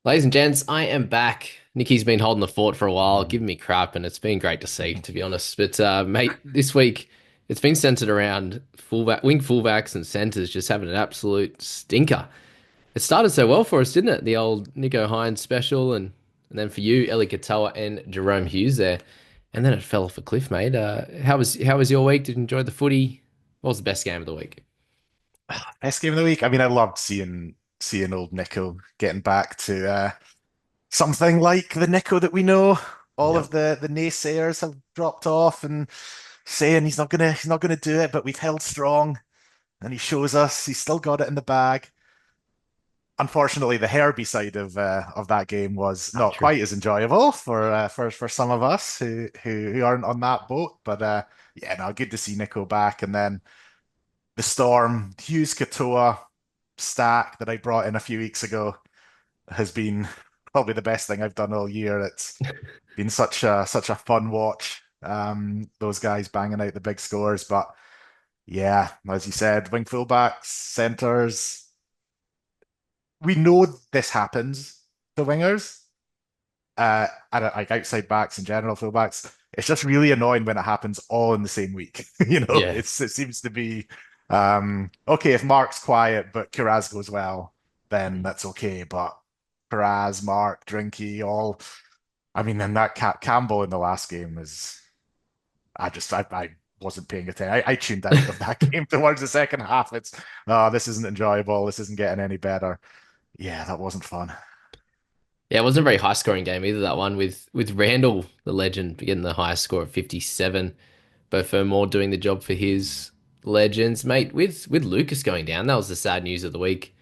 Ladies and gents, I am back. Nikki's been holding the fort for a while, giving me crap, and it's been great to see, to be honest. But mate, this week it's been centered around wing fullbacks and centers just having an absolute stinker. It started so well for us, didn't it? The old Nico Hines special, and then for you, Ellie Katoa and Jerome Hughes there, and then it fell off a cliff, mate. How was your week? Did you enjoy the footy? What was the best game of the week? Best game of the week. I mean, I loved seeing old Nico getting back to something like the Nico that we know. All of Yep. the naysayers have dropped off and saying he's not gonna do it, but we've held strong, and he shows us he's still got it in the bag. Unfortunately, the Herbie side of that game was Ah, not true. quite as enjoyable for some of us who aren't on that boat. But yeah, no, good to see Nico back, and then the Storm, Hughes Katoa stack that I brought in a few weeks ago has been probably the best thing I've done all year. It's been such a fun watch. Those guys banging out the big scores, but yeah, as you said, wing fullbacks, centers. We know this happens to wingers. I don't, like outside backs in general, fullbacks. It's just really annoying when it happens all in the same week. Yeah. It seems to be okay if Mark's quiet but Kiraz goes well, then that's okay. But Kiraz, Mark, Drinky, all I mean, and that Campbell in the last game was I wasn't paying attention. I tuned out of that game towards the second half. It's this isn't enjoyable. This isn't getting any better. Yeah, that wasn't fun. Yeah, it wasn't a very high scoring game either, that one with Randall, the legend, getting the highest score of 57. But Fermor doing the job for his legends. Mate, with Lucas going down, that was the sad news of the week.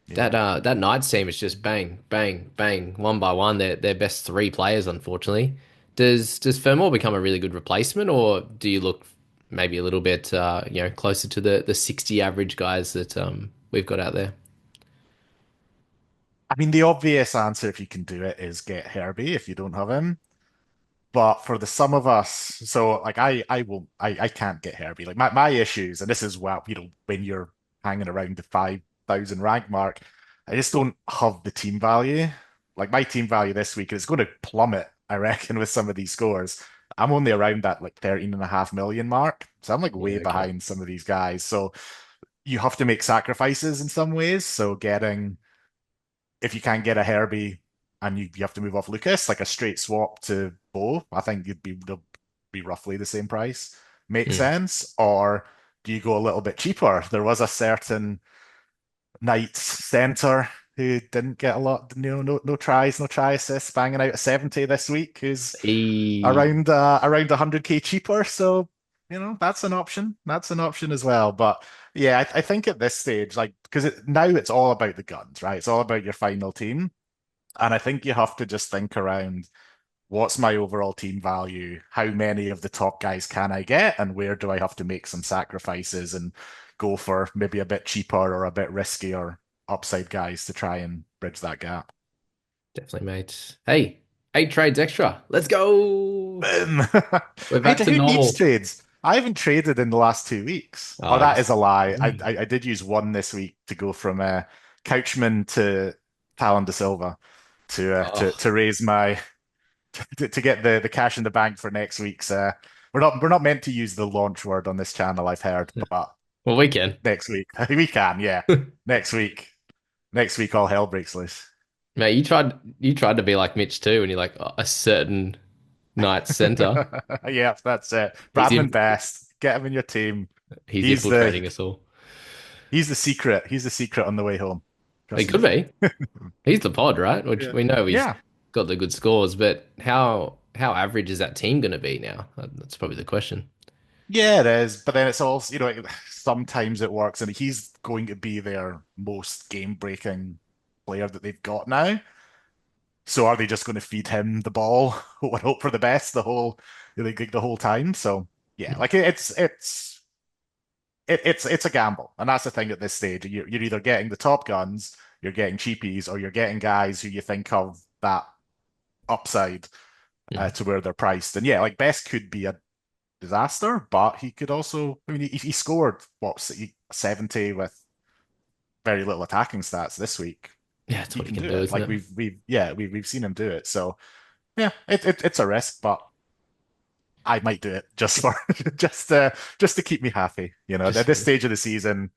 Yeah. That Knights team is just bang, bang, bang, one by one. Their best three players, unfortunately. Does Fermor become a really good replacement, or do you look maybe a little bit closer to the 60 average guys that we've got out there? I mean, the obvious answer, if you can do it, is get Herbie if you don't have him. But for the sum of us, so like I can't get Herbie. Like my issues, and this is what, when you're hanging around the 5,000 rank mark, I just don't have the team value. Like my team value this week is going to plummet, I reckon, with some of these scores. I'm only around that like 13.5 million mark. So I'm like way Yeah, okay. behind some of these guys. So you have to make sacrifices in some ways. So getting if you can't get a Herbie and you have to move off Lucas, like a straight swap to Bo, I think they'll be roughly the same price. Make Hmm. sense? Or do you go a little bit cheaper? There was a certain Knights center who didn't get a lot, no tries, no try assists, banging out a 70 this week, who's E around 100k cheaper. So, that's an option. That's an option as well. But yeah, I think at this stage, like, because now it's all about the guns, right? It's all about your final team. And I think you have to just think around what's my overall team value? How many of the top guys can I get? And where do I have to make some sacrifices and go for maybe a bit cheaper or a bit riskier upside guys to try and bridge that gap? Definitely, mate. Hey, 8 trades extra. Let's go. Boom. We're Hey, back to who needs normal. trades? I haven't traded in the last 2 weeks. Oh, Oh, that is a lie. I, mm. I, I did use one this week to go from Couchman to Talon de Silva to Oh, raise my to get the cash in the bank for next week's. We're not meant to use the launch word on this channel, I've heard, but well, we can. next week we can. Yeah, next week. Next week all hell breaks loose. Mate, you tried to be like Mitch too, and you're like a certain night center. Yeah, that's it. He's Bradman in, Best, get him in your team. he's He's the infiltrating us all. he's the secret. He's the secret on the way home. It Trust me. could be. He's the pod, right? Which Yeah. we know he's Yeah. got the good scores, but how average is that team going to be now? That's probably the question. Yeah, it is. But then it's also, sometimes it works, and he's going to be their most game-breaking player that they've got now. So are they just going to feed him the ball and hope for the best the whole time? So yeah, like it's a gamble, and that's the thing at this stage. You're either getting the top guns, you're getting cheapies, or you're getting guys who you think have that upside Mhm. to where they're priced. And yeah, like Best could be a disaster, but he could also. I mean, he scored what 70 with very little attacking stats this week. Yeah, it's He what he can can do do, it. isn't Like it? we've seen him do it. So yeah, it's a risk, but I might do it just for just to keep me happy. You know, at Just this stage of the season,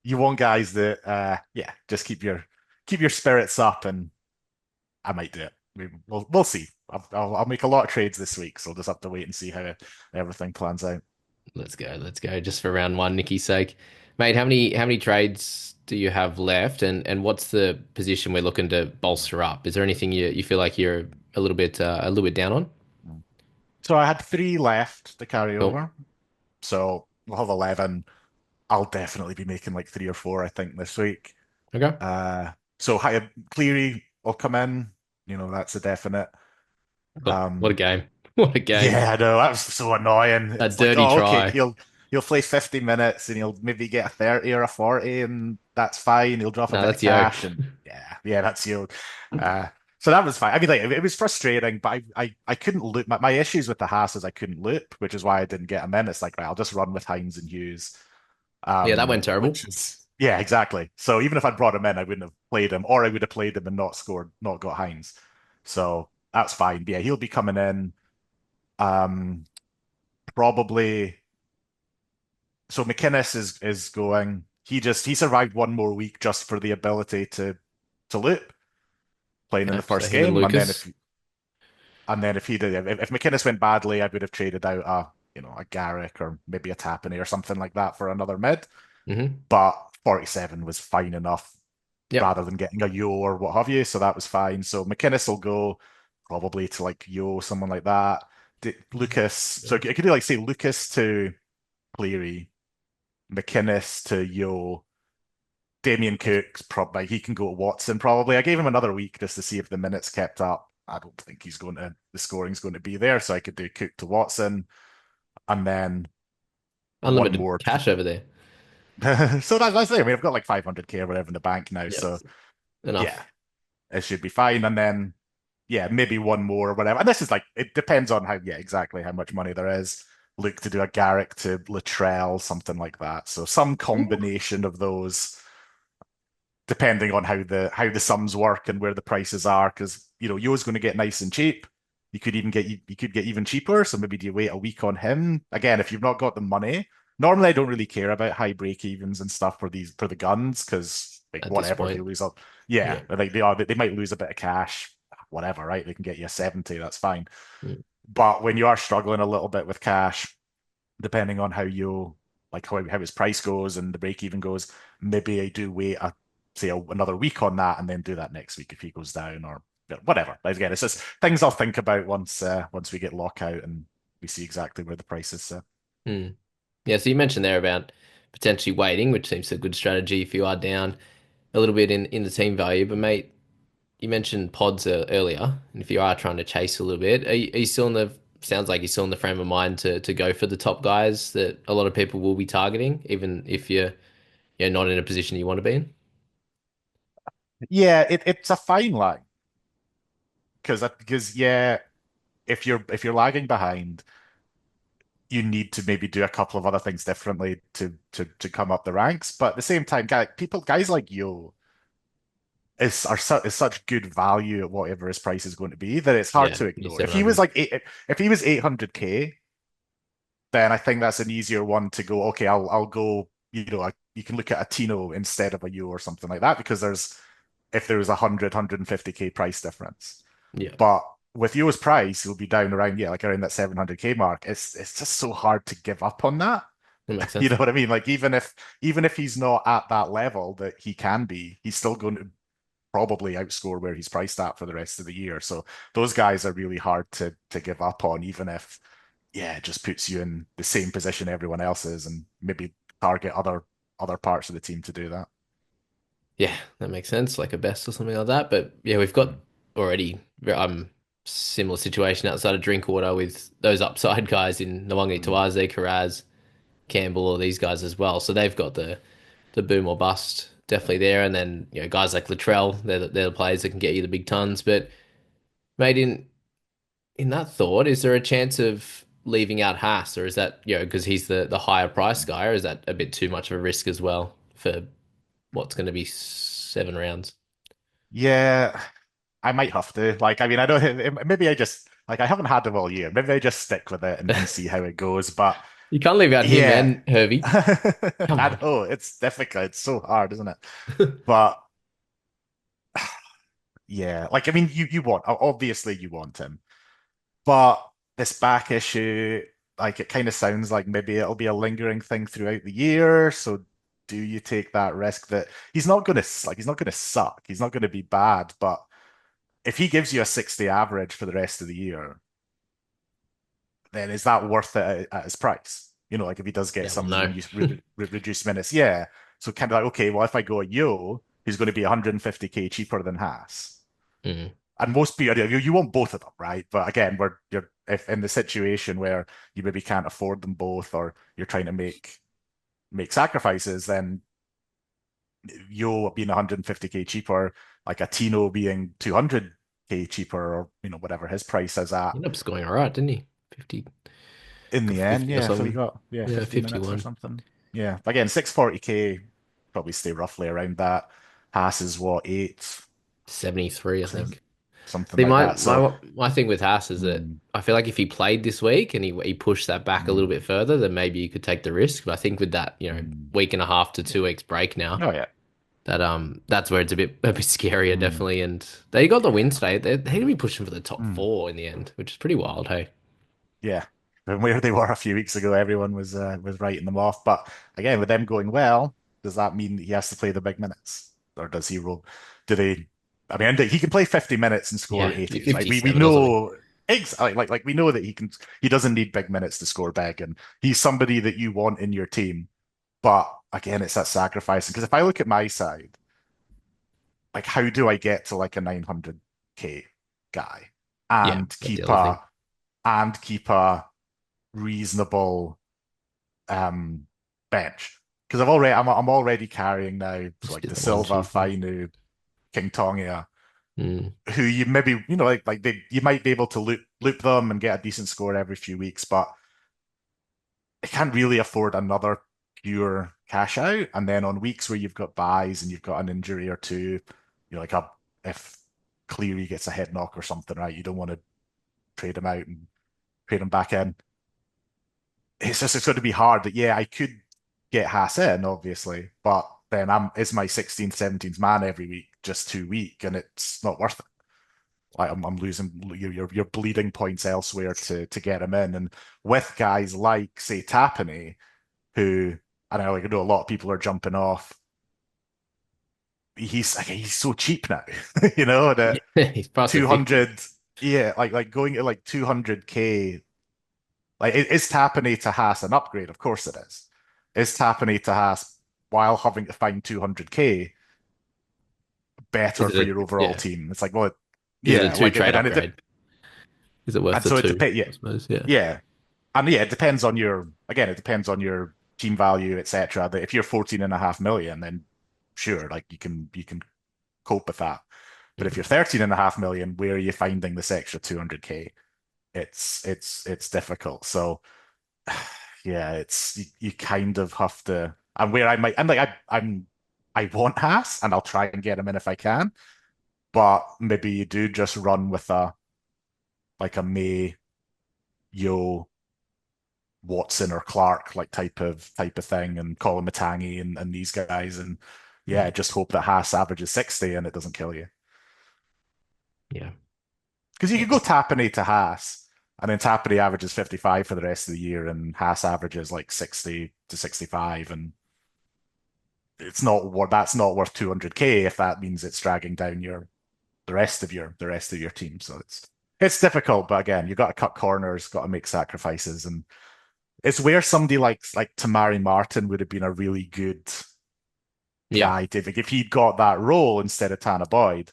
you want guys that yeah, just keep your spirits up, and I might do it. We'll see. I'll make a lot of trades this week, so we'll just have to wait and see how everything plans out. let's go, let's go. Just for round one, Nikki's sake, mate. How many trades do you have left, and what's the position we're looking to bolster up? Is there anything you feel like you're a little bit down on? So I had three left to carry Cool. over. So we'll have 11. I'll definitely be making like three or four, I think, this week. Okay. Uh, so Cleary will come in. You know, that's a definite. What a Um, game! What a game! yeah, I know that was so annoying. A It's like, dirty oh, okay, try. he'll play 50 minutes and he'll maybe get a 30 or a 40, and that's fine. He'll drop a No, bit of that's Yo. cash, and yeah, that's you. Uh, so that was fine. I mean, like it was frustrating, but I couldn't loop. My issues with the Haas is I couldn't loop, which is why I didn't get him in. It's like, right, I'll just run with Hines and Hughes. Yeah, that went terrible. Which is yeah, exactly. So even if I'd brought him in, I wouldn't have played him, or I would have played him and not scored, not got Hines. So that's fine. But yeah, he'll be coming in. Um, probably. So McInnes is going. He survived one more week just for the ability to loop playing in the Yeah, so first him and game, Lucas. and then if he did if McInnes went badly, I would have traded out a a Garrick or maybe a Tapani or something like that for another mid. Hmm. But 47 was fine enough Yep. rather than getting a Yo or what have you. So that was fine. So McInnes will go probably to like Yo, someone like that. Lucas. So I could do like say Lucas to Cleary, McInnes to Yo, Damien Cook's probably he can go to Watson probably. I gave him another week just to see if the minutes kept up. I don't think the scoring's going to be there. So I could do Cook to Watson and then one Unlimited more. cash over there. So that's it. I mean, I've got like 500k or whatever in the bank now. Yep. So yeah, Enough. it should be fine. And then yeah, maybe one more or whatever. And this is like it depends on how exactly how much money there is. Look to do a Garrick to Latrell, something like that. So some Ooh. combination of those, depending on how the sums work and where the prices are. Because Yo's going to get nice and cheap. You could get even cheaper. So maybe do you wait a week on him again if you've not got the money? Normally, I don't really care about high break evens and stuff for the guns because like At this whatever they point. lose up, yeah, Yeah. like they might lose a bit of cash, whatever, right? They can get you a 70, that's fine. Mm. But when you are struggling a little bit with cash, depending on how you like how his price goes and the break even goes, maybe I do wait another week on that and then do that next week if he goes down or whatever. Like, again, it's just things I'll think about once we get lockout and we see exactly where the price is. Mm. Yeah, so you mentioned there about potentially waiting, which seems a good strategy if you are down a little bit in the team value. But mate, you mentioned pods earlier, and if you are trying to chase a little bit, are you still in the sounds like you're still in the frame of mind to go for the top guys that a lot of people will be targeting, even if you're not in a position you want to be in? Yeah, it's a fine line because yeah, if you're lagging behind, you need to maybe do a couple of other things differently to come up the ranks. But at the same time, guys like you is such good value at whatever his price is going to be that it's hard Yeah, to you're ignore. $700. If he was 800k, then I think that's an easier one to go. Okay, I'll go. You can look at a Tino instead of a U or something like that because if there was 150k price difference. Yeah, But with Yo's price, he'll be down around like around that 700k mark. It's just so hard to give up on that. that makes You sense. know what I mean? Like even if he's not at that level that he can be, he's still going to probably outscore where he's priced at for the rest of the year. So those guys are really hard to give up on, even if it just puts you in the same position everyone else is, and maybe target other parts of the team to do that. Yeah, that makes sense, like a best or something like that. But yeah, we've got already similar situation outside of Drinkwater with those upside guys in Nwangi Mm. Tawaze, Karaz, Campbell, all these guys as well. So they've got the boom or bust definitely there. And then guys like Latrell, they're the players that can get you the big tons. But mate, in that thought, is there a chance of leaving out Haas, or is that because he's the higher price guy, or is that a bit too much of a risk as well for what's going to be 7 rounds? Yeah, I might have to. Like, I mean, I don't. Maybe I just like I haven't had them all year. Maybe I just stick with it and see how it goes. But You can't leave out him yeah, and Herbie. Come I on. know it's difficult. It's so hard, isn't it? But yeah, like I mean, you want obviously you want him, but this back issue, like it kind of sounds like maybe it'll be a lingering thing throughout the year. So do you take that risk that he's not gonna suck. He's not gonna be bad, but if he gives you a 60 average for the rest of the year, then is that worth it at his price? You know, like if he does get Yeah, well, some no. reduced minutes, yeah. So kind of like, okay, well, if I go a Yo, he's going to be 150k cheaper than Haas. Mm. And most people, you want both of them, right? But again, you're if in the situation where you maybe can't afford them both, or you're trying to make sacrifices, then Yo being 150k cheaper, like a Tino being 200k cheaper, or whatever his price is He at ended up scoring all right, didn't he? 50, in got the end. 50 or Yeah, so he something. got Yeah, 50 minutes or 51. something. Yeah, again, 640k probably stay roughly around that. Haas is what, eight, 73, I think. something See, like my that. So, my thing with Haas is that mm, I feel like if he played this week and he pushed that back a little mm, bit further, then maybe you could take the risk. But I think with that, mm. week and a half to Yeah. 2 weeks break now, Oh yeah. that's where it's a bit scarier, Mm, definitely. And they got the win yeah. today. They're gonna be pushing for the top Mm. four in the end, which is pretty wild, hey? Yeah. And where they were a few weeks ago, everyone was writing them off. But again, with them going well, does that mean that he has to play the big minutes, or does he roll? Do they? I mean, he can play 50 minutes and score Yeah, 80. Like we 57 or something. know like we know that he can. He doesn't need big minutes to score big, and he's somebody that you want in your team. But again, it's that sacrificing because if I look at my side, like how do I get to like a 900k guy Yeah, and that's the keep other thing. a reasonable um bench? Because I'm already carrying now so Let's like do the the one, Silva, two, three. Fainu, King Tonga, Mm. who you maybe like you might be able to loop them and get a decent score every few weeks, but I can't really afford another pure cash out. And then on weeks where you've got buys and you've got an injury or two, like if Cleary gets a head knock or something, right? You don't want to trade him out and trade him back in. It's going to be hard. That yeah, I could get Haas in, obviously, but then is my 16th, 17th man every week just too weak, and it's not worth it. Like I'm losing you're bleeding points elsewhere to get him in, and with guys like say Tapani, who I know, like I know a lot of people are jumping off. He's so cheap now, that He's priced at 50. 200, yeah, like going to like 200k. Like, is Tapani to Haas an upgrade? Of course it is. Is Tapani to Haas while having to find 200k Is better it for your overall yeah? team? It's like, well, Is it a yeah, two like, trade and upgrade? Is it worth the so it two? depends. Yeah, I suppose. Yeah. yeah, and yeah, it depends on it depends on your team value, etc. That if you're 14.5 million, then sure, like you can cope with that. But if Mm. you're 13.5 million, where are you finding this extra 200k? It's difficult. So yeah, you kind of have to. And where I might, and like I want Haas, and I'll try and get him in if I can. But maybe you do just run with a May, Yo, Watson or Clark like type of thing, and Colin Matangi and these guys, and yeah, Mm. just hope that Haas averages 60 and it doesn't kill you. Yeah. Because you could go Yes. Tapani to Haas, and then Tapani averages 55 for the rest of the year, and Haas averages like 60 to 65, and that's not worth 200k if that means it's dragging down the rest of your team. So it's difficult, but again, you've got to cut corners, got to make sacrifices, and it's where somebody like Tamari Martin would have been a really good Yeah. guy to if he'd got that role instead of Tanner Boyd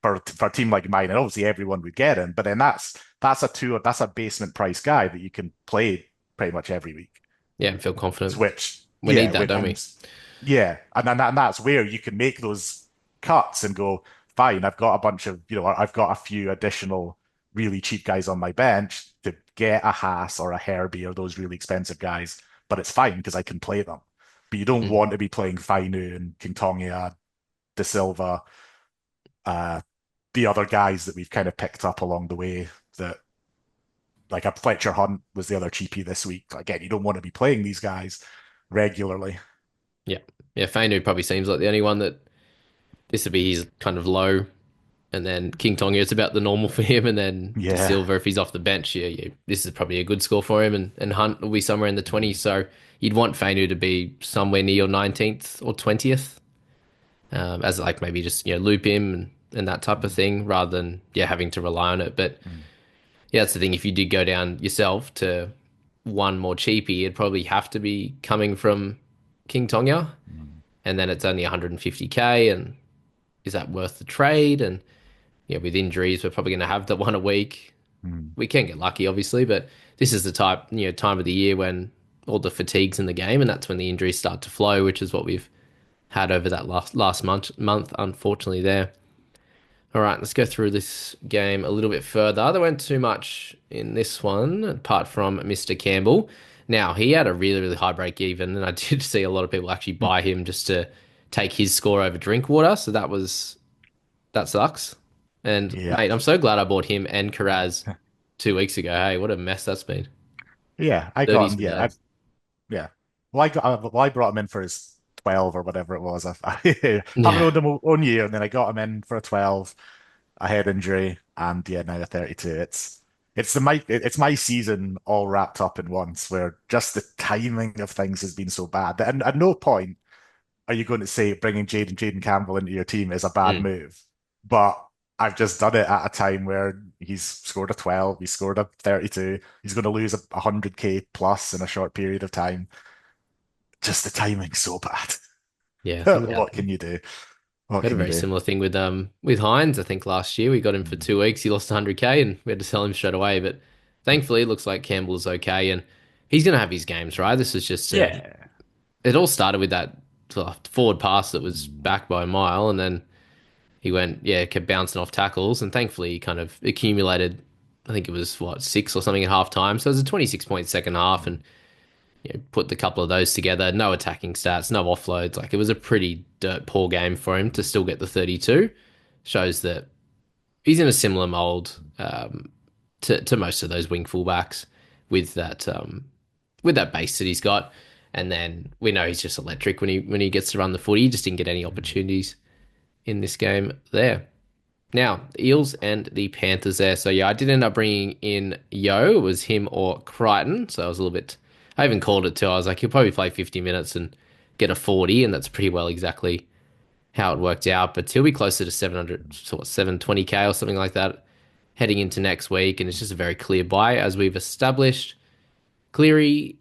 for a team like mine, and obviously everyone would get him. But then that's a basement price guy that you can play pretty much every week. Yeah. And feel confident. Which We need yeah, that, don't we? yeah, and that's where you can make those cuts and go, fine, I've got a bunch of I've got a few additional really cheap guys on my bench to get a Haas or a Herbie or those really expensive guys, but it's fine because I can play them. But you don't Mm. want to be playing Fainu and Quintongia, De Silva, The other guys that we've kind of picked up along the way that like a Fletcher Hunt was the other cheapie this week. Again, you don't want to be playing these guys regularly. Yeah. Yeah, Fainu probably seems like the only one that this would be his kind of low. And then King Tonga, it's about the normal for him. And then De Yeah. Silva, if he's off the bench, this is probably a good score for him. And Hunt will be somewhere in the 20s. So you'd want Fainu to be somewhere near your 19th or 20th, as like maybe just, loop him and that type of thing rather than, having to rely on it. But yeah, that's the thing. If you did go down yourself to one more cheapie, it'd probably have to be coming from King Tonga. And then it's only 150k. And is that worth the trade? And with injuries, we're probably going to have the one a week. We can get lucky, obviously, but this is the time of the year when all the fatigues in the game, and that's when the injuries start to flow, which is what we've had over that last month, unfortunately. There. All right, let's go through this game a little bit further. There weren't too much in this one, apart from Mr. Campbell. Now, he had a really, really high break even, and I did see a lot of people actually buy him just to take his score over Drinkwater. So that sucks. And Yeah. mate, I'm so glad I bought him and Karaz 2 weeks ago. Hey, what a mess that's been. Yeah. I got 30 him. some Yeah. days. Yeah. I brought him in for his 12 or whatever it was. I haven't Yeah, owned him one year, and then I got him in for a 12, a head injury, and yeah, now a 32. It's my season all wrapped up in once, where just the timing of things has been so bad that at no point are you going to say bringing Jaden Campbell into your team is a bad mm, move. But I've just done it at a time where he's scored a 12, he scored a 32, he's going to lose 100k plus in a short period of time. Just the timing's so bad. yeah. I think What can you do? What we had a can you very do? similar thing with Hines. I think last year we got him for Mm. 2 weeks. He lost 100k, and we had to sell him straight away. But thankfully, it looks like Campbell is okay, and he's gonna have his games right. This is just Yeah. it all started with that forward pass that was Mm. back by a mile, and then he went, kept bouncing off tackles, and thankfully he kind of accumulated. I think it was what, 6 or something at half time. So it was a 26-point second half, and put the couple of those together. No attacking stats, no offloads. Like it was a pretty dirt poor game for him to still get the 32. Shows that he's in a similar mold to most of those wing fullbacks with that base that he's got. And then we know he's just electric when he gets to run the footy. He just didn't get any opportunities in this game there. Now, the Eels and the Panthers there. So, yeah, I did end up bringing in Yo. It was him or Crichton. So I was a little bit. I even called it too. I was like, he'll probably play 50 minutes and get a 40. And that's pretty well exactly how it worked out. But he'll be closer to 700, sort of 720k or something like that heading into next week. And it's just a very clear buy, as we've established. Cleary,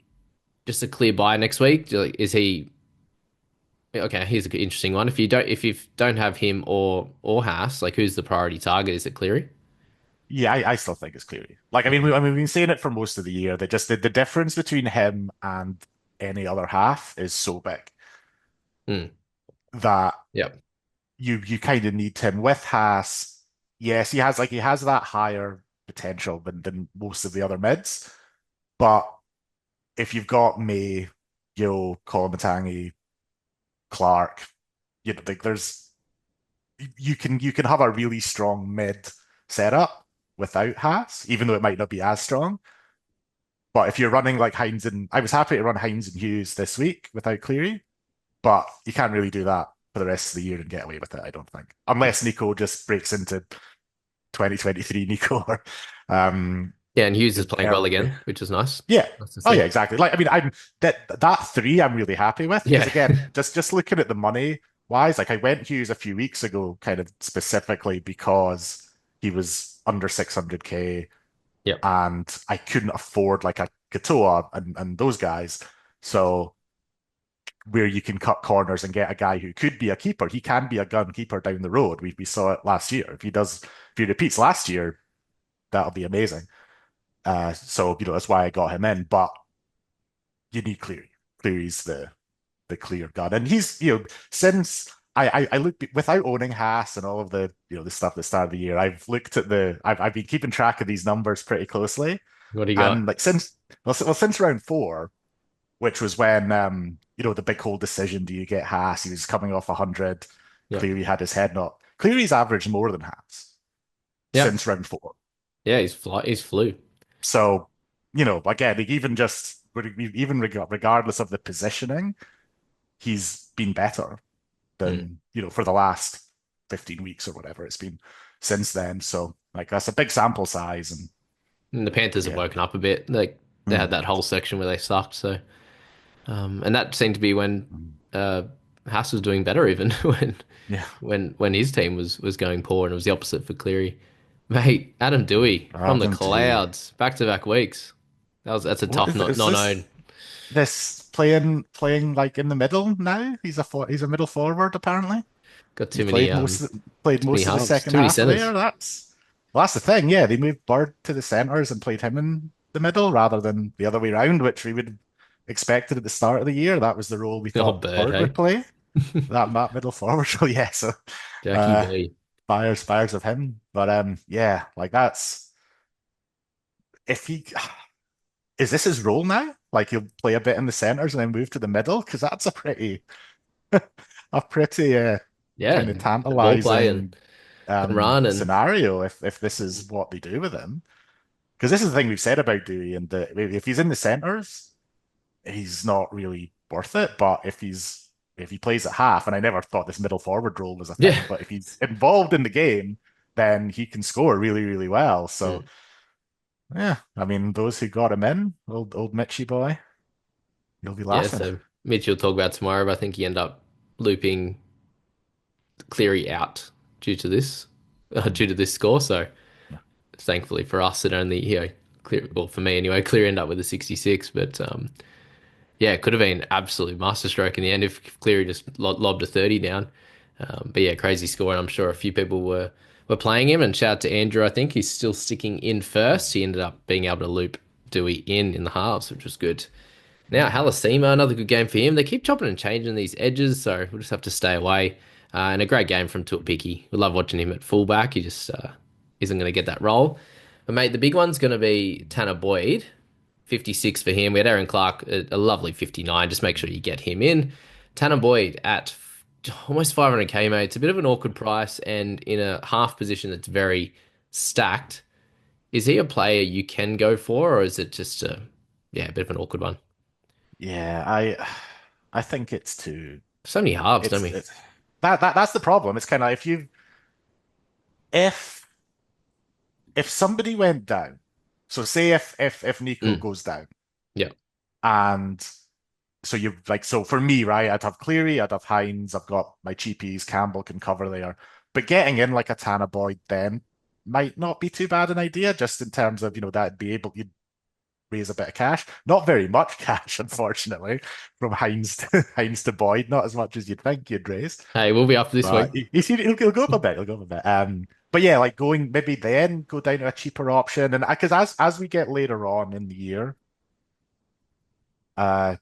just a clear buy next week. Is he. Okay, here's an interesting one. If you don't have him or Haas, like who's the priority target? Is it Cleary? Yeah, I still think it's Cleary. Like, we've been saying it for most of the year that just the difference between him and any other half is so big Hmm. that Yep. you kind of need him with Haas. Yes, he has that higher potential than most of the other mids. But if you've got May, Yo, Kolomatangi, Clark, like there's you can have a really strong mid setup without Haas, even though it might not be as strong. But if you're running like Hines and I was happy to run Hines and Hughes this week without Cleary, but you can't really do that for the rest of the year and get away with it, I don't think. Unless Nico just breaks into 2023 Nico or Yeah, and Hughes is playing well early. again, which is nice. Yeah. Nice to Oh yeah, see. exactly. Like I'm that three I'm really happy with because Yeah. again, just looking at the money wise, like I went Hughes a few weeks ago, kind of specifically because he was under 600k Yep. and I couldn't afford like a Katoa and those guys. So where you can cut corners and get a guy who could be a keeper, he can be a gun keeper down the road. We saw it last year. If he repeats last year, that'll be amazing. So that's why I got him in. But you need Cleary. Cleary's the clear gun, and he's since I look without owning Haas and all of the the stuff at the start of the year. I've been keeping track of these numbers pretty closely, What do you got? and like since round four, which was when the big whole decision: do you get Haas? He was coming off 100. Yep. Cleary had his head knocked. Cleary's averaged more than halves Yeah. since round four. Yeah, he's flew. So, again, even just even regardless of the positioning, he's been better Mm. than, for the last 15 weeks or whatever it's been since then. So, like, that's a big sample size. And And the Panthers have yeah. woken up a bit. Like they had Mm, that whole section where they sucked. So, and that seemed to be when mm. uh, Haas was doing better, even when Yeah. his team was going poor, and it was the opposite for Cleary. Mate, Adam Dewey from the Adam Dewey. clouds, back-to-back weeks. That's a What tough is this? not Is not known. this playing like in the middle now? He's a middle forward apparently. Got He's played too many most of the halves, second too many half of centers. there. That's the thing. Yeah, they moved Bird to the centres and played him in the middle rather than the other way around, which we would expected at the start of the year. That was the role we Oh, thought Bird, Bird would hey, play. That middle forward. So yeah, so Jackie uh B. fires of him. But yeah, like that's if he is this his role now? Like he'll play a bit in the centres and then move to the middle? Because that's a pretty Yeah, kind of the ball play tantalizing and run and scenario if this is what they do with him. Because this is the thing we've said about Dewey, and if he's in the centres, he's not really worth it. But if he plays at half, and I never thought this middle forward role was a yeah. thing, but if he's involved in the game, then he can score really, really well. So Mm. yeah, I mean, those who got him in, old Mitchy boy, you'll be Yeah, laughing. so Mitch will talk about tomorrow, but I think he ended up looping Cleary out due to this, Mm. due to this score. So thankfully for us, it only clear. Well, for me anyway, Clear ended up with a 66. But yeah, it could have been absolute masterstroke in the end if Cleary just lobbed a 30 down. But yeah, crazy score, and I'm sure a few people were playing him. And shout out to Andrew, I think he's still sticking in first. He ended up being able to loop Dewey in the halves, which was good. Now, Halasima, another good game for him. They keep chopping and changing these edges, so we'll just have to stay away. And a great game from Tuapiki. We love watching him at fullback. He just isn't going to get that role. But, mate, the big one's going to be Tanner Boyd, 56 for him. We had Aaron Clark, a lovely 59. Just make sure you get him in. Tanner Boyd at almost 500k, mate. It's a bit of an awkward price, and in a half position that's very stacked. Is he a player you can go for, or is it just a bit of an awkward one? Yeah, I think it's too. So many halves, don't It's, we? it's that's the problem. It's kind of if if somebody went down, so say if Nico Mm, goes down, yeah. and so you like so for me, right? I'd have Cleary, I'd have Hines, I've got my cheapies, Campbell can cover there, but getting in like a Tanner Boyd then might not be too bad an idea, just in terms of that'd be able you'd raise a bit of cash. Not very much cash, unfortunately, from Hines to Boyd. Not as much as you'd think you'd raise. Hey, we'll be after this week. But he'll go up a bit. He'll go up a bit. But yeah, like going maybe then go down to a cheaper option, and because as we get later on in the year, uh,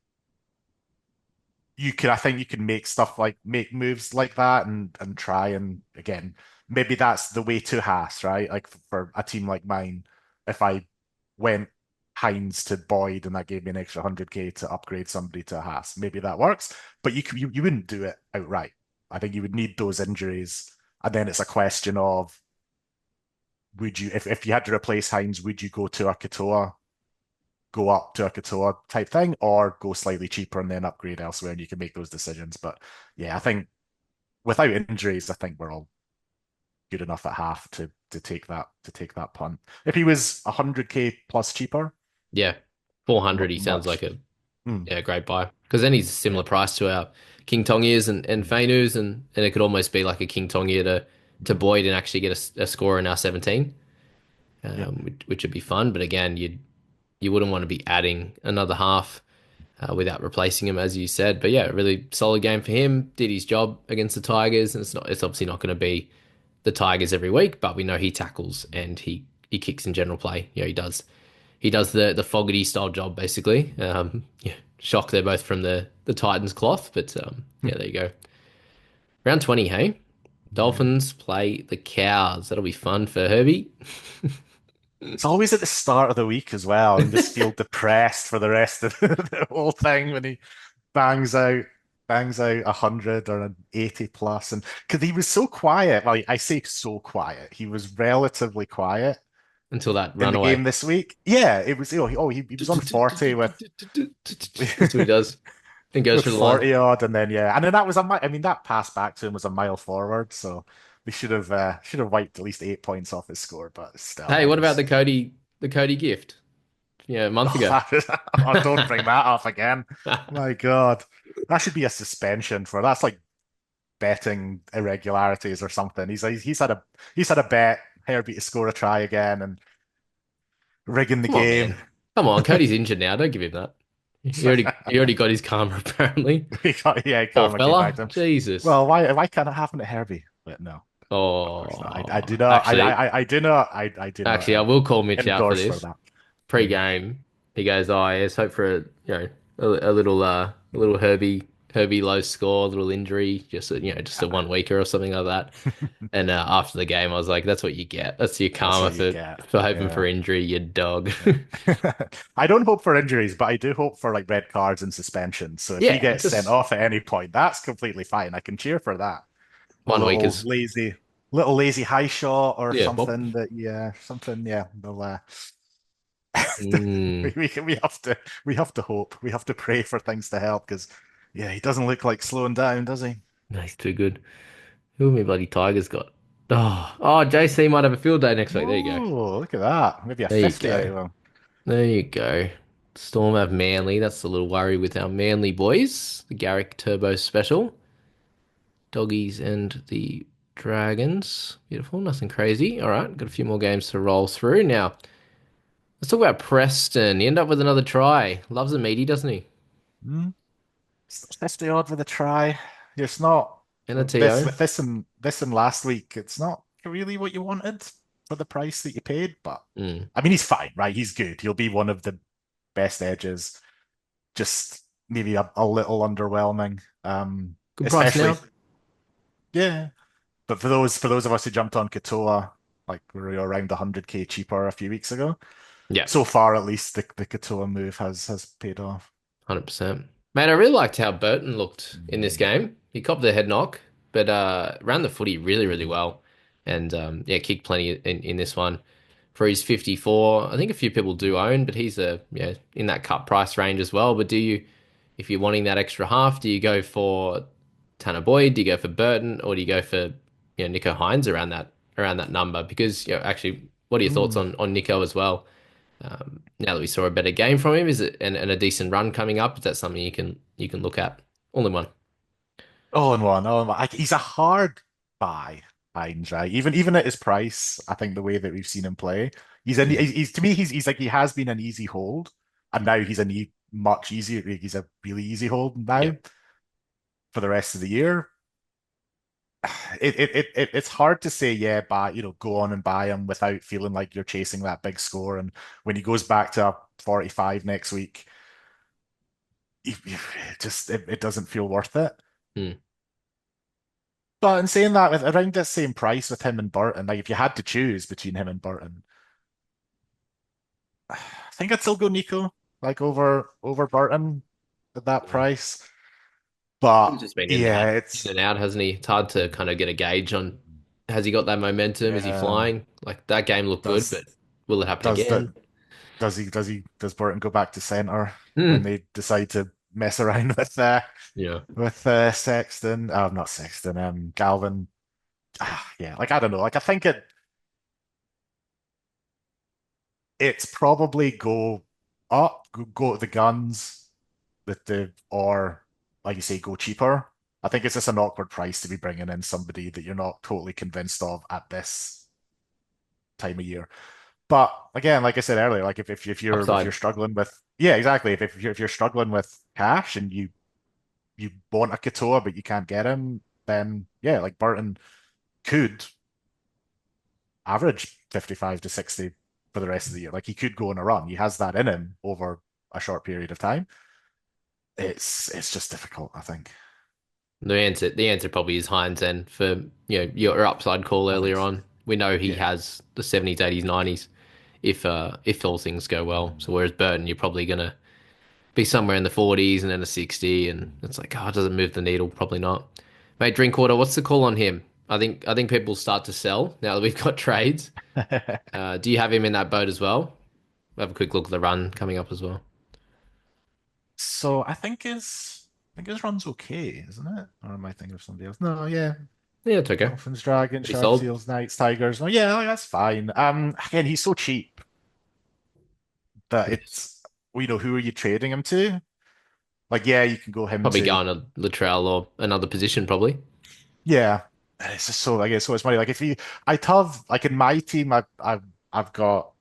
I think you can make stuff like make moves like that and try and again maybe that's the way to Haas, right? Like for a team like mine, if I went Hines to Boyd and that gave me an extra 100k to upgrade somebody to a Haas, maybe that works. But you wouldn't do it outright. I think you would need those injuries, and then it's a question of would you if you had to replace Hines, would you go to a Katoa go up to a Katoa type thing or go slightly cheaper and then upgrade elsewhere and you can make those decisions. But yeah, I think without injuries, I think we're all good enough at half to take that punt. If he was 100k plus cheaper, Yeah, 400. He sounds like much. a Mm, great buy because then he's a yeah. similar price to our King Tongias and Mm, Fainus, and it could almost be like a King Tongia to mm, Boyd and actually get a score in our 17, yeah. which would be fun. But again, you wouldn't want to be adding another half without replacing him, as you said. But yeah, really solid game for him. Did his job against the Tigers, and it's obviously not going to be the Tigers every week, but we know he tackles and he kicks in general play. Yeah, he does the Fogarty style job basically. Yeah, shock they're both from the Titans cloth, but yeah, there you go. Round 20, hey. Yeah. Dolphins play the Cows. That'll be fun for Herbie. It's always at the start of the week as well, and just feel depressed for the rest of the whole thing when he bangs out. bangs out 100 or an 80 plus, and because he was so quiet. Well, I say so quiet. He was relatively quiet until that in the game runaway. this week. Yeah, it was. He was on 40 That's what he does. And goes with for the line. 40 odd, and then yeah, and then that was a I mean, that pass back to him was a mile forward, so we should have wiped at least 8 points off his score, but still, Hey, that what about was. the Cody gift? Yeah, a month Oh, ago. oh, don't bring that up again. My God, that should be a suspension for that's like betting irregularities or something. He's had a bet Herbie to score a try again and rigging the Come on, game. man. Come on, Cody's injured now. Don't give him that. He already got his karma apparently. Yeah, Poor karma came back fella. to him. Jesus. Well, why can't it happen to Herbie? But no, of course not. I Oh, do not. I do not actually, I will call Mitch out for endorse for this. that. Mm. Pre-game, he goes, "Oh, let's hope for a little Herbie low score, a little injury, just a one weeker or something like that." And after the game, I was like, "That's what you get. That's your That's karma what you get. for hoping for Yeah. injury, you dog." Yeah. I don't hope for injuries, but I do hope for like red cards and suspension. So if he Yeah, gets sent just off at any point, that's completely fine. I can cheer for that. A one weekers. little lazy high shot or Yeah, Bob. something that yeah, something yeah. They'll Mm, we have to hope. We have to pray for things to help because yeah, he doesn't look like slowing down, does he? no, he's too good. Who have my bloody Tigers got? JC might have a field day next week. There you go. Oh, look at that. Maybe a There you 50 out go. of him. There you go. Storm have Manly. That's a little worry with our Manly boys. The Garrick Turbo Special. Doggies and the Dragons. Beautiful. Nothing crazy. All right. Got a few more games to roll through. Now, let's talk about Preston. He ended up with another try. Loves a meaty, doesn't he? Hmm. 50 odd with a try. It's not And a TO. with this and last week, it's not really what you wanted for the price that you paid, but Mm. I mean he's fine, right? He's good. He'll be one of the best edges. Just maybe a little underwhelming. Good price Especially now. yeah. But for those of us who jumped on Katoa, like we were around 100K cheaper a few weeks ago. Yeah. So far at least the Katoa move has paid off. 100%. Man, I really liked how Burton looked in this Mm. game. He copped the head knock, but ran the footy really, really well. And yeah, kicked plenty in this one. For his 54, I think a few people do own, but he's in that cut price range as well. But if you're wanting that extra half, do you go for Tanner Boyd? Do you go for Burton, or do you go for Nico Hines around that number? Because actually, what are your thoughts Mm. on Nico as well? Now that we saw a better game from him, is it and a decent run coming up? Is that something you can look at? All in one. Oh, and one. Oh, and one. He's a hard buy, Hines, right? Even at his price, I think the way that we've seen him play, Mm. he's to me he's like he has been an easy hold, and now he's much easier. He's a really easy hold now Yep. for the rest of the year. It's hard to say yeah, buy go on and buy him without feeling like you're chasing that big score. And when he goes back to a 45 next week, it doesn't feel worth it. Mm. But in saying that, with around the same price with him and Burton, like if you had to choose between him and Burton, I think I'd still go Nico, like over Burton at that Mm. price. But He's just been yeah, in it's and out, hasn't he? It's hard to kind of get a gauge on. Has he got that momentum? Is he yeah. flying? Like that game looked good, but Does will it happen does that again? does Burton go back to center when Mm. they decide to mess around Yeah. with Sexton? Oh, not Sexton. Galvin. Yeah, like I don't know. Like I think it's probably go up, go to the guns with the or like you say, go cheaper. I think it's just an awkward price to be bringing in somebody that you're not totally convinced of at this time of year. But again, like I said earlier, like if you're Upside. struggling with yeah, exactly. If you're struggling with cash and you want a Katoa but you can't get him, then yeah, like Burton could average 55 to 60 for the rest of the year. Like he could go on a run. He has that in him over a short period of time. It's just difficult, I think. The answer probably is Hines. And for your upside call I think earlier so. on, we know he Yeah. has the 70s, 80s, 90s if all things go well. So whereas Burton, you're probably gonna be somewhere in the 40s and then a 60, and it's like, oh, does it move the needle? Probably not. Mate, Drinkwater, what's the call on him? I think people start to sell now that we've got trades. Do you have him in that boat as well? We'll have a quick look at the run coming up as well. So I think his run's okay, isn't it? Or am I thinking of somebody else? No, yeah. Yeah, it's okay. Dolphins, Dragons, Pretty Sharks, solid. Seals, Knights, Tigers. No, yeah, oh, that's fine. Again, he's so cheap that Yes. it's, who are you trading him to? Like, yeah, you can go him Probably to, going to Latrell or another position, probably. yeah. And it's just so, I guess, so it's funny. Like, if you, I'd have, like, in my team, I've got,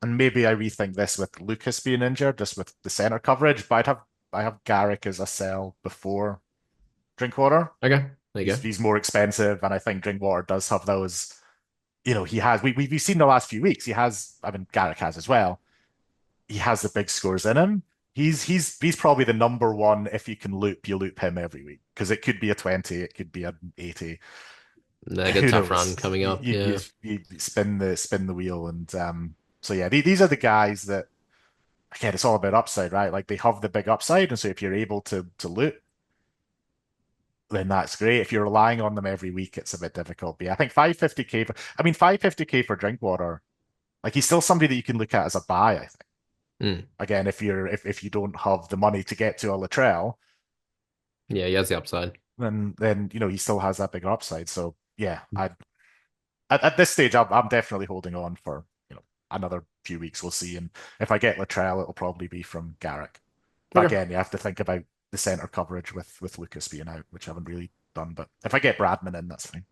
and maybe I rethink this with Lucas being injured, just with the center coverage, but I have Garrick as a sell before Drinkwater. Okay, there you He's go. he's more expensive, and I think Drinkwater does have those. He has. We've seen the last few weeks. He has. I mean, Garrick has as well. He has the big scores in him. He's probably the number one. If you can loop, you loop him every week because it could be a 20, it could be an 80. They got a Who tough run knows? coming up. Yeah. You spin the wheel, and so yeah, these are the guys that again, it's all about upside, right? Like they have the big upside, and so if you're able to loop, then that's great. If you're relying on them every week, it's a bit difficult. But yeah, I think 550k I mean 550k for Drinkwater, like he's still somebody that you can look at as a buy, I think. Mm. Again, if you don't have the money to get to a Latrell, Yeah, he has the upside. then he still has that big upside. So yeah, at this stage I'm definitely holding on for another few weeks. We'll see. And if I get Latrell, it'll probably be from Garrick. But Okay. again, you have to think about the center coverage with Lucas being out, which I haven't really done. But if I get Bradman in, that's fine.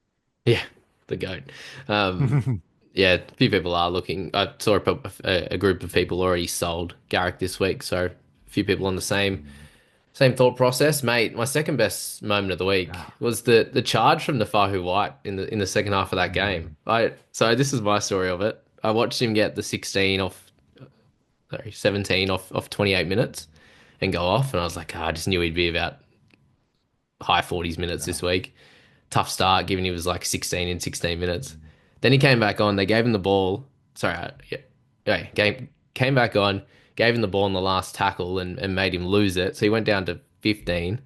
Yeah, the goat. Um, yeah, a few people are looking. I saw a group of people already sold Garrick this week, so a few people on the same thought process, mate. My second best moment of the week Yeah. was the charge from the Fahu White in the second half of that game. So this is my story of it. I watched him get the 16 off, sorry, 17 off 28 minutes and go off, and I was like, I just knew he'd be about high 40s minutes Yeah. this week. Tough start, given he was like 16 in 16 minutes. Then he came back on. They gave him the ball. Sorry, yeah, came back on, gave him the ball in the last tackle and made him lose it. So he went down to 15,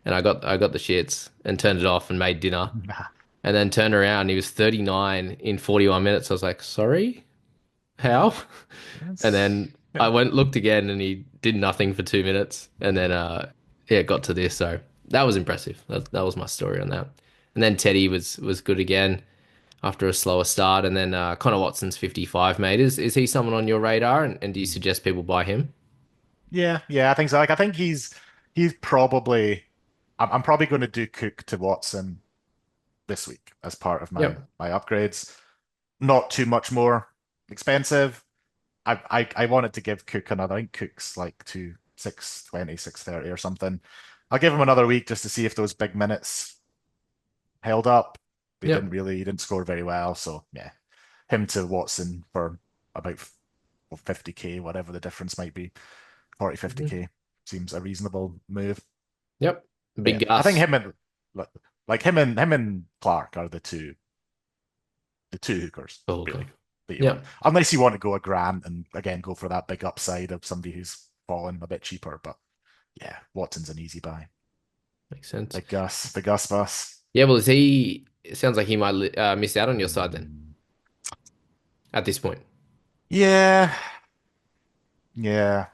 and I got the shits and turned it off and made dinner. Nah, And then turned around, he was 39 in 41 minutes. I was like, sorry, how? And that's then I went looked again, and he did nothing for 2 minutes, and then yeah, got to this. So that was impressive. That was my story on that. And then Teddy was good again after a slower start, and then Connor Watson's 55 meters. Is he someone on your radar, and do you suggest people buy him? yeah, I think so. Like I think he's probably I'm probably going to do Cook to Watson this week as part of my Yep. my upgrades. Not too much more expensive. I wanted to give Cook another. I think Cook's like to 620, 630 or something. I'll give him another week just to see if those big minutes held up. Yep. He didn't score very well. So yeah, him to Watson for about 50k, whatever the difference might be, 40, Mhm. 50k seems a reasonable move. Yep. But Big yeah, I think Gus. him and Clark are the two hookers, Oh, really, God. that you want. Yep. Unless you want to go a Grant and again go for that big upside of somebody who's fallen a bit cheaper. But yeah, Watson's an easy buy. Makes sense. The Gus bus. Yeah. Well, is he? It sounds like he might miss out on your side then at this point. Yeah, yeah,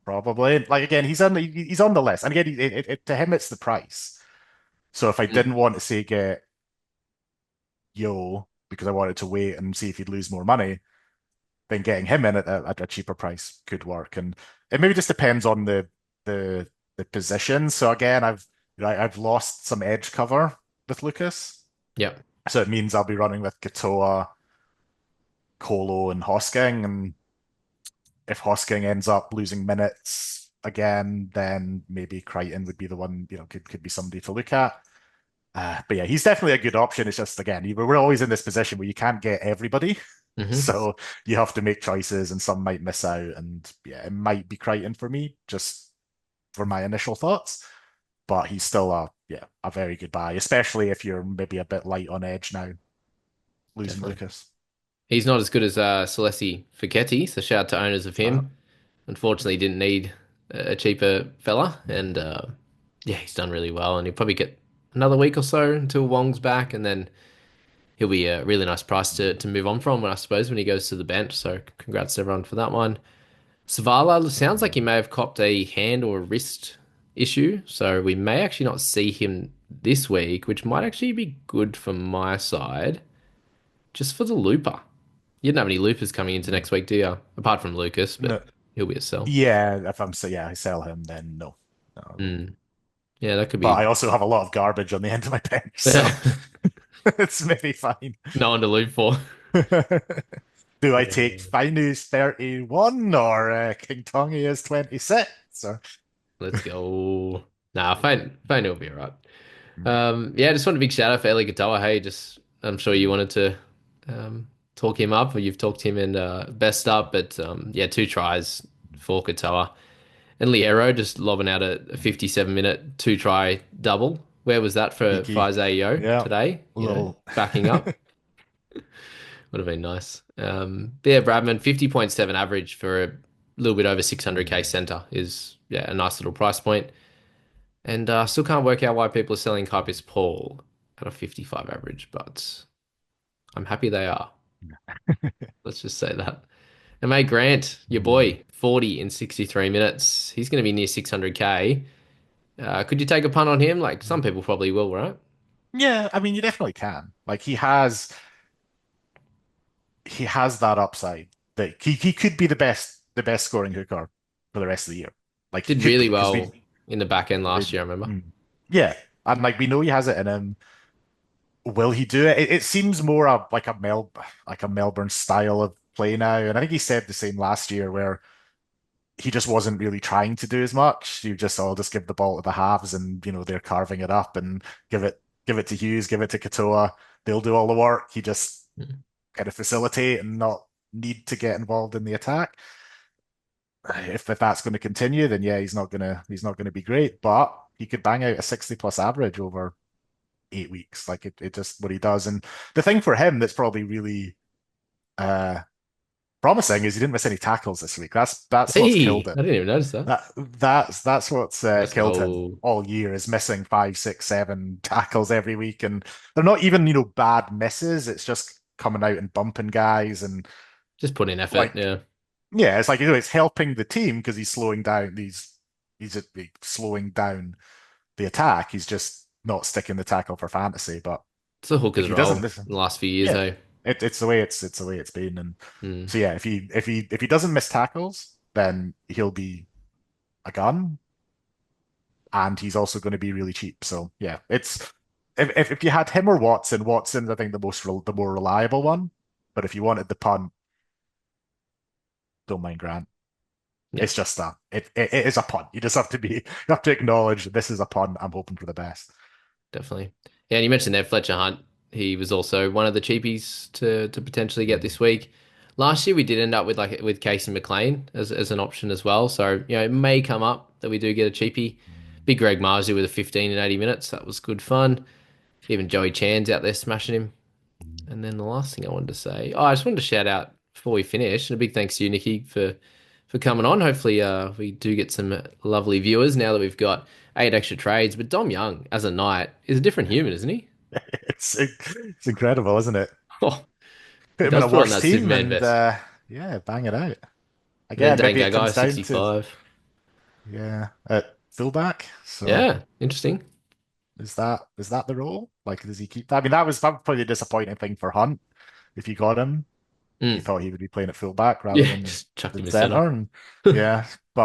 probably. Like again, he's on the list, and again, to him it's the price. So if I Mm. didn't want to say get Yo because I wanted to wait and see if he'd lose more money, then getting him in at a cheaper price could work. And it maybe just depends on the the position. So again, I've lost some edge cover with Lucas. Yep. So it means I'll be running with Katoa, Colo, and Hosking. And if Hosking ends up losing minutes again, then maybe Crichton would be the one, could be somebody to look at. But yeah, he's definitely a good option. It's just again, we're always in this position where you can't get everybody. Hmm. So you have to make choices and some might miss out. And yeah, it might be Crichton for me, just for my initial thoughts. But he's still a very good buy, especially if you're maybe a bit light on edge now, losing Definitely. Lucas. He's not as good as Celesti Fiketti, so shout out to owners of Uh, him. unfortunately didn't need a cheaper fella, and yeah, he's done really well, and he'll probably get another week or so until Wong's back, and then he'll be a really nice price to move on from, I suppose, when he goes to the bench. So congrats to everyone for that one. Savala sounds like he may have copped a hand or a wrist issue, so we may actually not see him this week, which might actually be good for my side, just for the looper. You didn't have any loopers coming into next week, do you? Apart from Lucas, but No, he'll be a sell. yeah, if I'm so yeah, I sell him, then no. No, I won't. Mm. Yeah, that could But be. I also have a lot of garbage on the end of my bench, so it's maybe fine. No one to loop for. Do I take Yeah. Fainu's 31 or King Tongi is 26? So, Let's go. Nah, Fane will be alright. Yeah, just want a big shout out for Eli Katoa. Hey, just I'm sure you wanted to talk him up, or you've talked him in best up, but yeah, two tries for Katoa. And Liero just lobbing out a 57-minute two try double. Where was that for cheeky. Isaiah Yeo Yeah, today? a You know, little. backing up would have been nice. But yeah, Bradman 50.7 average for a little bit over 600k center is yeah a nice little price point. And still can't work out why people are selling Kipis Paul at a 55 average, but I'm happy they are. Let's just say that. And mate, Grant, your boy, 40 in 63 minutes. He's going to be near 600k. Could you take a punt on him? Like some people probably will, right? Yeah, I mean, you definitely can. Like he has that upside that he could be the best scoring hooker for the rest of the year. Like he Did could be really because well in the back end last year, I remember. yeah, and like we know he has it in him. Will he do it? It seems more like a Melbourne style of play now, and I think he said the same last year where he just wasn't really trying to do as much. You just all just give the ball to the halves, and they're carving it up, and give it to Hughes, give it to Katoa. They'll do all the work. He just Mm. kind of facilitate and not need to get involved in the attack. If that's going to continue, then yeah, he's not gonna be great, but he could bang out a 60 plus average over 8 weeks. Like it just what he does. And the thing for him that's probably really uh promising is he didn't miss any tackles this week. That's what's killed Hey, I him. didn't even notice that. That's what's Let's killed him go. all year is missing five, six, seven tackles every week, and they're not even bad misses. It's just coming out and bumping guys, and Just put in effort. like Yeah, yeah, it's like it's helping the team because he's slowing down he's slowing down the attack. He's just not sticking the tackle for fantasy. But it's a if hooker's he role doesn't in miss, the last few years, yeah, hey. it's the way it's been. And Mm, so yeah, if he doesn't miss tackles, then he'll be a gun, and he's also going to be really cheap. So yeah, it's if you had him or Watson's I think the more reliable one. But if you wanted the punt, don't mind Grant. yeah, It's just that it is a punt. You just you have to acknowledge this is a punt. I'm hoping for the best. definitely. Yeah, and you mentioned there Fletcher Hunt. He was also one of the cheapies to potentially get this week. Last year we did end up with Casey McLean as an option as well. So, it may come up that we do get a cheapie. Big Greg Marsley with a 15 in 80 minutes. That was good fun. Even Joey Chan's out there smashing him. And then the last thing I wanted to say, I just wanted to shout out before we finish, and a big thanks to you, Nikki, for coming on. Hopefully, we do get some lovely viewers now that we've got 8 extra trades. But Dom Young, as a knight, is a different human, isn't he? It's incredible, isn't it? Oh, he Put him in does a put on worse that team Superman and vest. yeah, bang it out. And then Again, Dan maybe it Gagai, comes down to 65. yeah, at fullback. So Yeah, interesting. is that the role? Like, does he keep that? I mean, that was probably the disappointing thing for Hunt. If you got him, you Mm. thought he would be playing at fullback rather Yeah, than just chucked him in center. center, and yeah, but